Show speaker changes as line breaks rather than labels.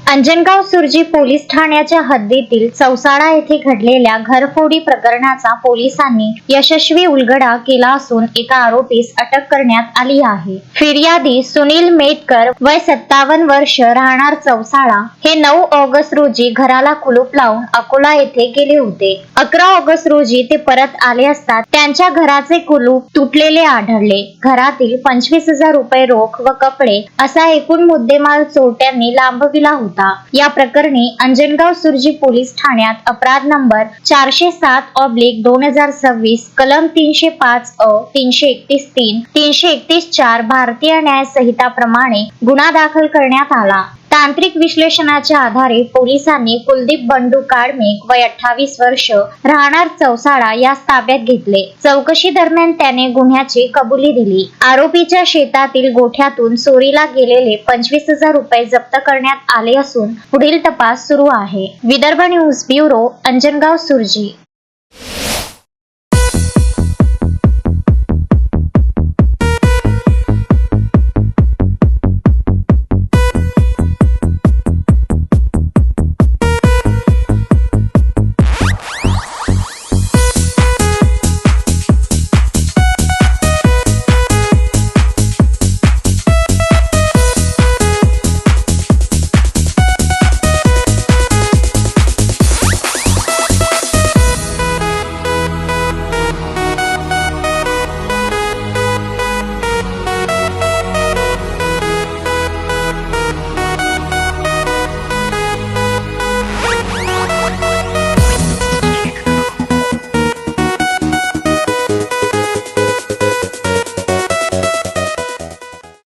Anjangaon Surji police ठाण्याच्या हद्दीतील चौसाळा येथे घडलेल्या घरफोडी प्रकरणाचा पोलिसांनी यशस्वी उलगडा केला असून एका आरोपीस अटक करण्यात आली आहे। फिर्यादी सुनील मेटकर वय 57 वर्ष राहणार चौसाळा हे 9 ऑगस्ट रोजी घराला कुलूप लावून अकोला येथे गेले होते। 11 ऑगस्ट रोजी ते परत आले असता त्यांच्या घराचे कुलूप तुटलेले आढळले। घरातील 25,000 रुपये रोख व कपडे असा एकूण मुद्देमाल चोरट्यांनी लांबविला होता। या प्रकरणी अंजनगाव सुर्जी पोलीस ठाण्यात अपराध नंबर 407/2026 कलम 305 331-3 331-4 भारतीय न्याय संहिता प्रमाणे गुन्हा दाखल करण्यात आला। तांत्रिक विश्लेषणाच्या आधारे पोलिसांनी कुलदीप बंडू काळमेघ वय 28 वर्ष राहणार चौसाळा यास ताब्यात घेतले। चौकशी दरम्यान त्याने गुन्ह्याची कबुली दिली। आरोपीच्या शेतातील गोठ्यातून चोरीला गेलेले 25,000 रुपये जप्त करण्यात आले असून पुढील तपास सुरू आहे। Vidarbha news bureau, Anjangaon Surji.